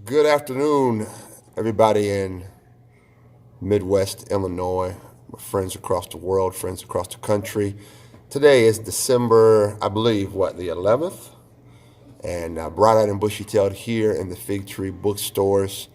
Good afternoon, everybody in Midwest Illinois, my friends across the world, friends across the country. Today is December, I believe, the 11th? And bright-eyed and bushy-tailed here in the Fig Tree bookstores.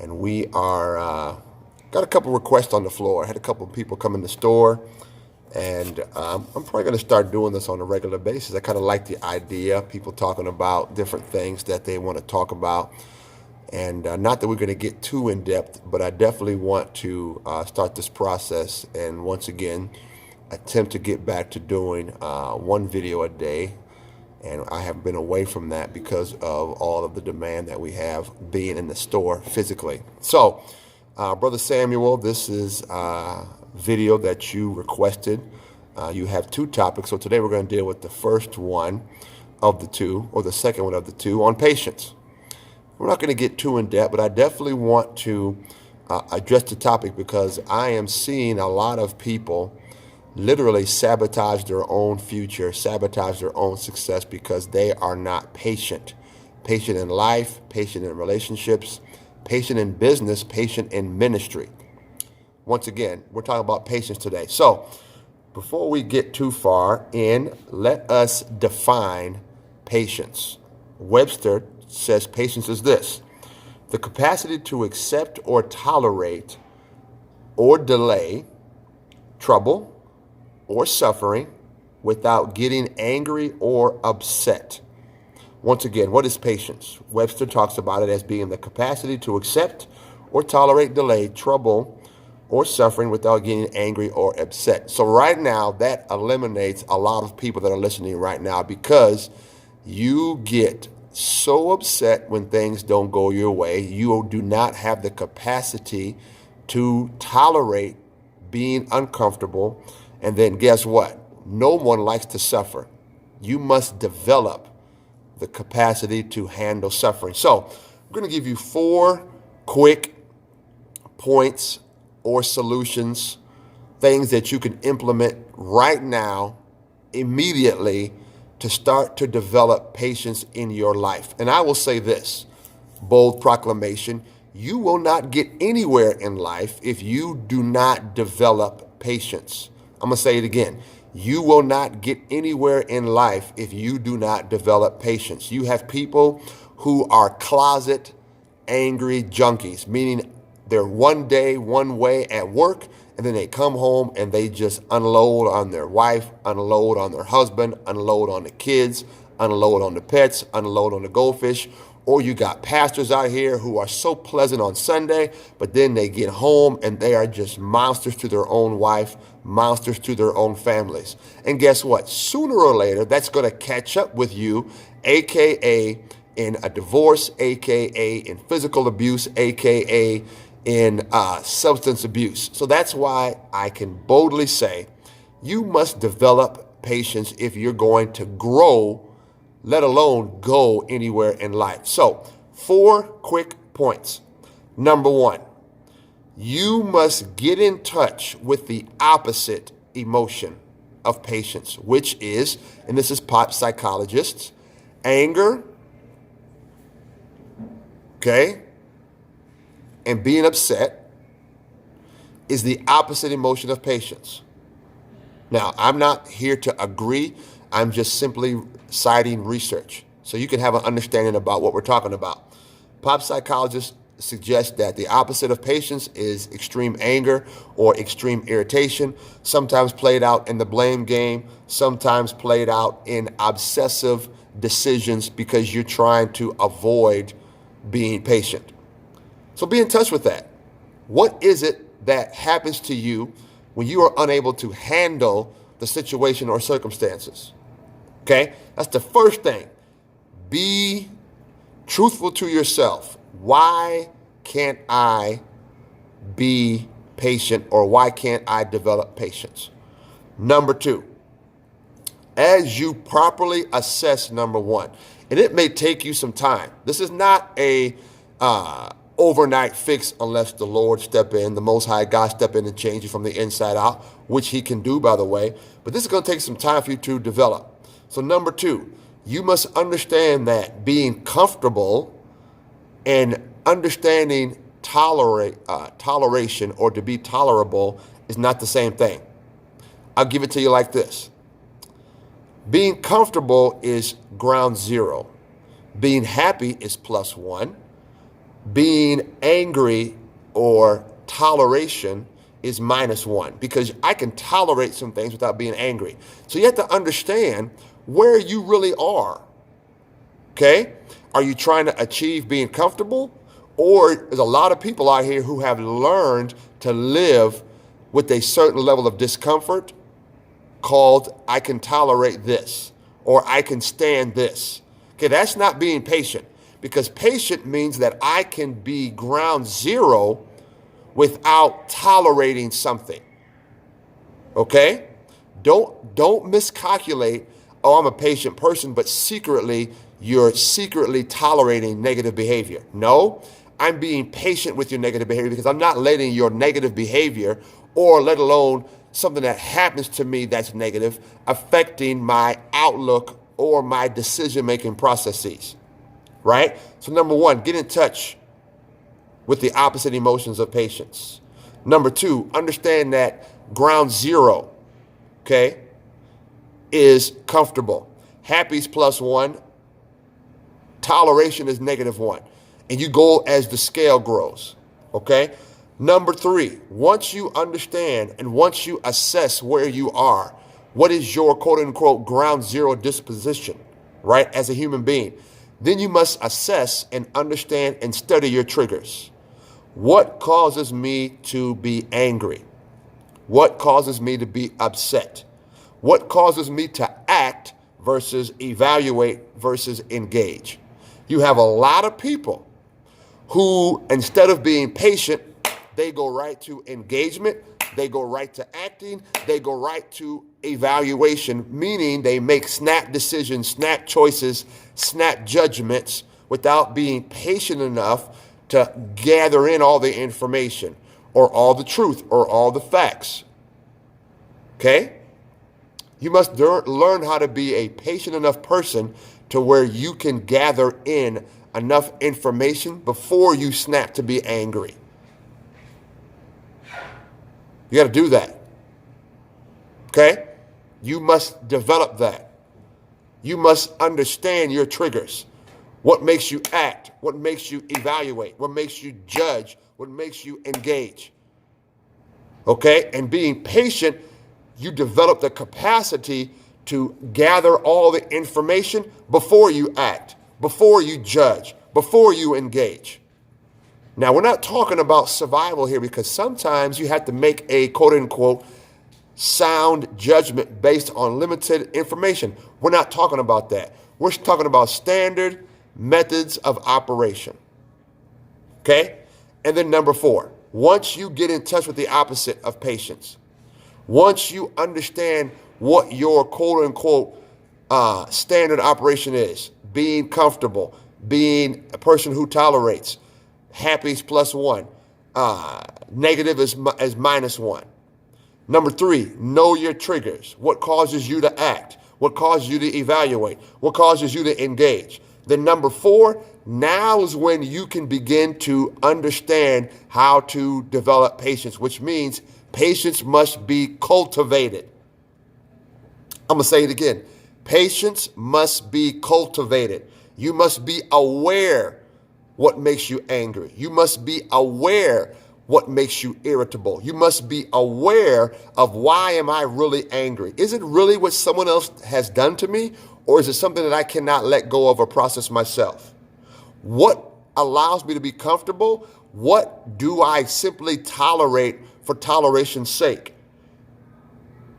And we are, got a couple requests on the floor. I had a couple of people come in the store. And I'm probably going to start doing this on a regular basis. I kind of like the idea, people talking about different things that they want to talk about. And not that we're going to get too in depth, but I definitely want to start this process and once again attempt to get back to doing one video a day. And I have been away from that because of all of the demand that we have being in the store physically. So, Brother Samuel, this is a video that you requested. You have two topics. So today we're going to deal with the first one of the two, or the second one of the two, on patience. We're not going to get too in depth, but I definitely want to address the topic because I am seeing a lot of people literally sabotage their own future, sabotage their own success because they are not patient. Patient in life, patient in relationships, patient in business, patient in ministry. Once again, we're talking about patience today. So before we get too far in, let us define patience. Webster says patience is this: the capacity to accept or tolerate or delay trouble or suffering without getting angry or upset. Once again, what is patience? Webster talks about it as being the capacity to accept or tolerate delay, trouble, or suffering without getting angry or upset. So right now, that eliminates a lot of people that are listening right now because you get so upset when things don't go your way. You do not have the capacity to tolerate being uncomfortable. And then guess what? No one likes to suffer. You must develop the capacity to handle suffering. So I'm going to give you 4 quick points or solutions, things that you can implement right now, immediately, to start to develop patience in your life. And I will say this, bold proclamation: you will not get anywhere in life if you do not develop patience. I'm going to say it again. You will not get anywhere in life if you do not develop patience. You have people who are closet angry junkies, meaning they're one day, one way at work, and then they come home and they just unload on their wife, unload on their husband, unload on the kids, unload on the pets, unload on the goldfish. Or you got pastors out here who are so pleasant on Sunday, but then they get home and they are just monsters to their own wife, monsters to their own families. And guess what? Sooner or later, that's going to catch up with you, AKA in a divorce, AKA in physical abuse, AKA in substance abuse. So that's why I can boldly say you must develop patience if you're going to grow, let alone go anywhere in life. So 4 quick points. Number 1, you must get in touch with the opposite emotion of patience, which is, and this is pop psychologists, anger, okay, and being upset is the opposite emotion of patience. Now, I'm not here to agree. I'm just simply citing research so you can have an understanding about what we're talking about. Pop psychologists suggest that the opposite of patience is extreme anger or extreme irritation, sometimes played out in the blame game, sometimes played out in obsessive decisions because you're trying to avoid being patient. So be in touch with that. What is it that happens to you when you are unable to handle the situation or circumstances? Okay, that's the first thing. Be truthful to yourself. Why can't I be patient, or why can't I develop patience? Number 2, as you properly assess number 1, and it may take you some time. This is not a overnight fix unless the Lord step in, the Most High God step in and change you from the inside out, which he can do, by the way. But this is going to take some time for you to develop. So number 2, you must understand that being comfortable And understanding toleration or to be tolerable is not the same thing. I'll give it to you like this. Being comfortable is ground zero. Being happy is plus one. Being angry or toleration is minus one, because I can tolerate some things without being angry. So you have to understand where you really are. Okay? Are you trying to achieve being comfortable? Or there's a lot of people out here who have learned to live with a certain level of discomfort called I can tolerate this or I can stand this. Okay, that's not being patient, because patient means that I can be ground zero without tolerating something. Okay? Don't miscalculate, oh, I'm a patient person, but secretly you're secretly tolerating negative behavior. No, I'm being patient with your negative behavior because I'm not letting your negative behavior, or let alone something that happens to me that's negative, affecting my outlook or my decision-making processes, right? So number one, get in touch with the opposite emotions of patience. Number two, understand that ground zero, okay, is comfortable. Happy's plus one, toleration is negative one. And you go as the scale grows, okay? Number three, once you understand and once you assess where you are, what is your quote unquote ground zero disposition, right, as a human being, then you must assess and understand and study your triggers. What causes me to be angry? What causes me to be upset? What causes me to act versus evaluate versus engage? You have a lot of people who, instead of being patient, they go right to engagement, they go right to acting, they go right to evaluation, meaning they make snap decisions, snap choices, snap judgments without being patient enough to gather in all the information or all the truth or all the facts. Okay? You must learn how to be a patient enough person to where you can gather in enough information before you snap to be angry. You got to do that. Okay? You must develop that. You must understand your triggers. What makes you act? What makes you evaluate? What makes you judge? What makes you engage? Okay? And being patient, you develop the capacity to gather all the information before you act, before you judge, before you engage. Now, we're not talking about survival here, because sometimes you have to make a quote unquote sound judgment based on limited information. We're not talking about that. We're talking about standard methods of operation. Okay? And then number four, once you get in touch with the opposite of patience, once you understand what your quote unquote standard operation is, being comfortable, being a person who tolerates, happy is plus one, negative is minus one. Number three, know your triggers. What causes you to act? What causes you to evaluate? What causes you to engage? Then number four, now is when you can begin to understand how to develop patience, which means patience must be cultivated. I'm going to say it again. Patience must be cultivated. You must be aware what makes you angry. You must be aware what makes you irritable. You must be aware of, why am I really angry? Is it really what someone else has done to me? Or is it something that I cannot let go of or process myself? What allows me to be comfortable? What do I simply tolerate for toleration's sake?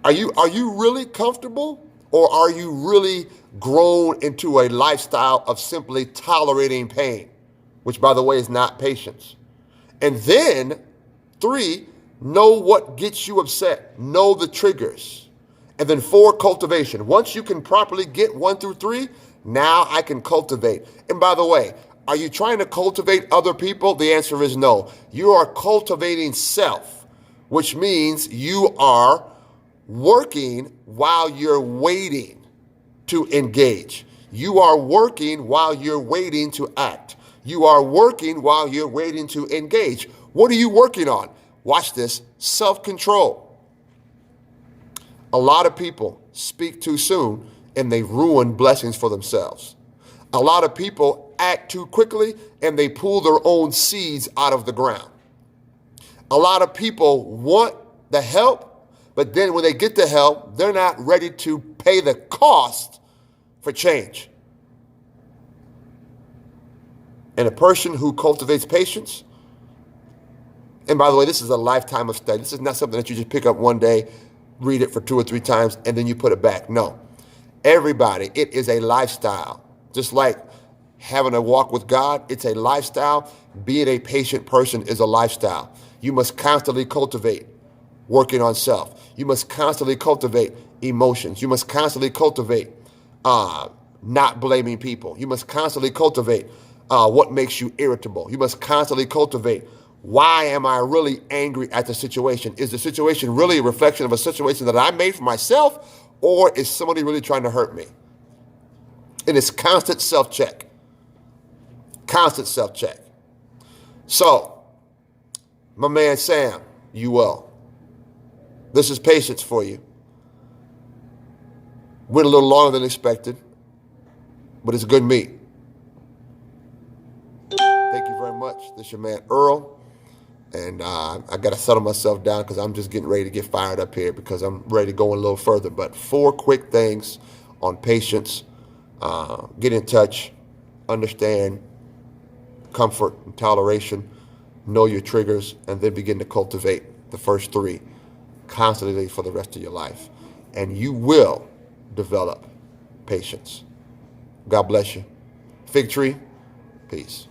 Are you really comfortable, or are you really grown into a lifestyle of simply tolerating pain, which, by the way, is not patience? And then three, know what gets you upset. Know the triggers. And then four, cultivation. Once you can properly get 1 through 3, now I can cultivate. And by the way, are you trying to cultivate other people? The answer is no. You are cultivating self, which means you are working while you're waiting to engage. You are working while you're waiting to act. You are working while you're waiting to engage. What are you working on? Watch this, self-control. A lot of people speak too soon and they ruin blessings for themselves. A lot of people act too quickly and they pull their own seeds out of the ground. A lot of people want the help, but then when they get the help, they're not ready to pay the cost for change. And a person who cultivates patience, and by the way, this is a lifetime of study. This is not something that you just pick up one day, read it for 2 or 3 times, and then you put it back. No. Everybody, it is a lifestyle. Just like having a walk with God, it's a lifestyle. Being a patient person is a lifestyle. You must constantly cultivate working on self. You must constantly cultivate emotions. You must constantly cultivate not blaming people. You must constantly cultivate what makes you irritable. You must constantly cultivate, why am I really angry at the situation? Is the situation really a reflection of a situation that I made for myself, or is somebody really trying to hurt me? And it's constant self-check. Constant self-check. So, my man Sam, you well. This is patience for you. Went a little longer than expected, but it's good meat. Thank you very much. This is your man Earl. And I got to settle myself down because I'm just getting ready to get fired up here because I'm ready to go a little further. But 4 quick things on patience. Get in touch, understand comfort and toleration, know your triggers, and then begin to cultivate the first 3 constantly for the rest of your life. And you will develop patience. God bless you. Fig tree, peace.